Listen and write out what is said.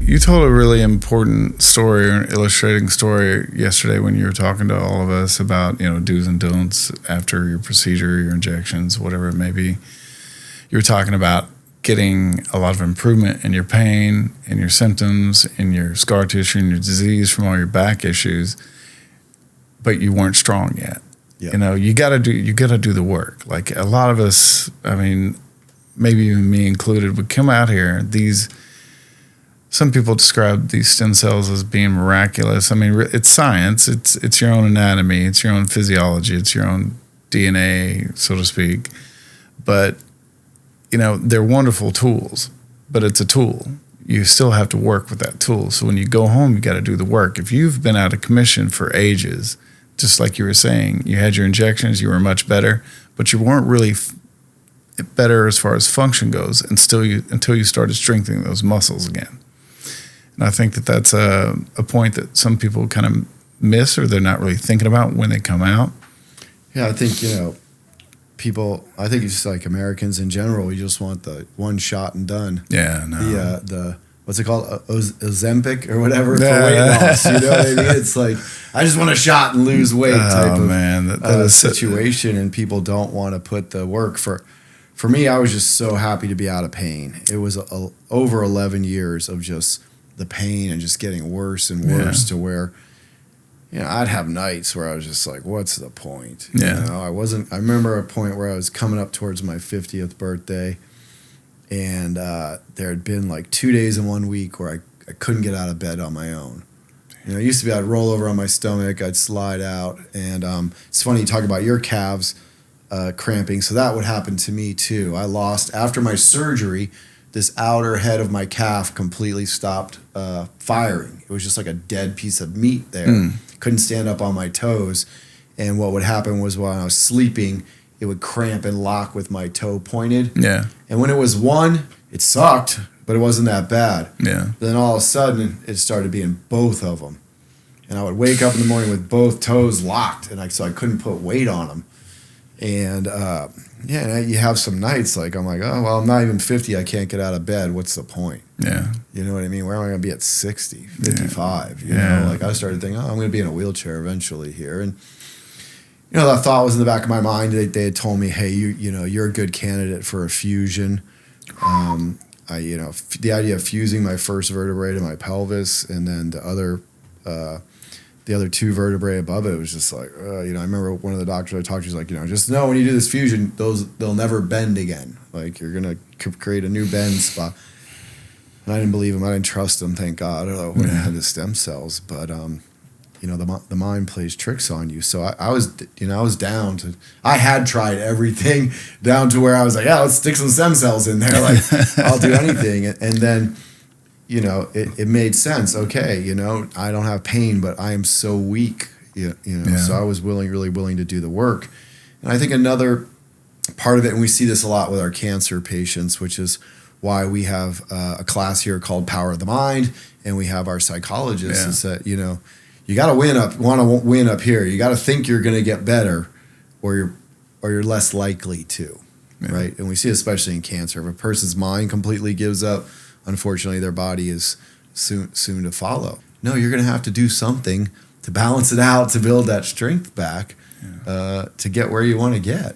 You told a really important story, or an illustrating story yesterday when you were talking to all of us about, do's and don'ts after your procedure, your injections, whatever it may be. You were talking about getting a lot of improvement in your pain, in your symptoms, in your scar tissue, in your disease from all your back issues, but you weren't strong yet. Yep. You gotta do the work. Like a lot of us, maybe even me included, would come out here. Some people describe these stem cells as being miraculous. It's science. It's your own anatomy. It's your own physiology. It's your own DNA, so to speak. But, they're wonderful tools, but it's a tool. You still have to work with that tool. So when you go home, you got to do the work. If you've been out of commission for ages, just like you were saying, you had your injections, you were much better, but you weren't really better as far as function goes until you started strengthening those muscles again. And I think that that's a point that some people kind of miss, or they're not really thinking about when they come out. Yeah, I think, I think it's just like Americans in general, we just want the one shot and done. Yeah, no. The what's it called? Ozempic or whatever for weight loss. You know what I mean? It's like, I just want a shot and lose weight type of situation, and people don't want to put the work For me, I was just so happy to be out of pain. It was over 11 years of just the pain and just getting worse and worse to where, I'd have nights where I was just like, what's the point? Yeah. I remember a point where I was coming up towards my 50th birthday, and there had been like 2 days in 1 week where I couldn't get out of bed on my own. It used to be I'd roll over on my stomach, I'd slide out, and it's funny you talk about your calves cramping. So that would happen to me too. I lost, after my surgery, this outer head of my calf completely stopped firing. It was just like a dead piece of meat there. Couldn't stand up on my toes. And what would happen was when I was sleeping, it would cramp and lock with my toe pointed. Yeah. And when it was one, it sucked, but it wasn't that bad. Yeah. Then all of a sudden, it started being both of them. And I would wake up in the morning with both toes locked, and so I couldn't put weight on them. And you have some nights like I'm like, oh, well, I'm not even 50. I can't get out of bed. What's the point? Yeah. You know what I mean? Where am I going to be at 60, 55? You know, like I started thinking, I'm going to be in a wheelchair eventually here. And, that thought was in the back of my mind. They had told me, hey, you're a good candidate for a fusion. The idea of fusing my first vertebrae to my pelvis, and then the other two vertebrae above it was just like, I remember one of the doctors I talked to was like, just know when you do this fusion, they'll never bend again. Like, you're going to create a new bend spot. And I didn't believe him. I didn't trust him, thank God, when I had the stem cells. But, the mind plays tricks on you. So I was down to, I had tried everything down to where I was like, yeah, let's stick some stem cells in there. Like, I'll do anything. And then, it made sense. Okay, I don't have pain, but I am so weak, so I was really willing to do the work. And I think another part of it, and we see this a lot with our cancer patients, which is why we have a class here called Power of the Mind, and we have our psychologists, is that, you got to want to win up here. You got to think you're going to get better, or you're less likely to, right? And we see, especially in cancer, if a person's mind completely gives up, unfortunately, their body is soon to follow. No, you're going to have to do something to balance it out, to build that strength back, to get where you want to get.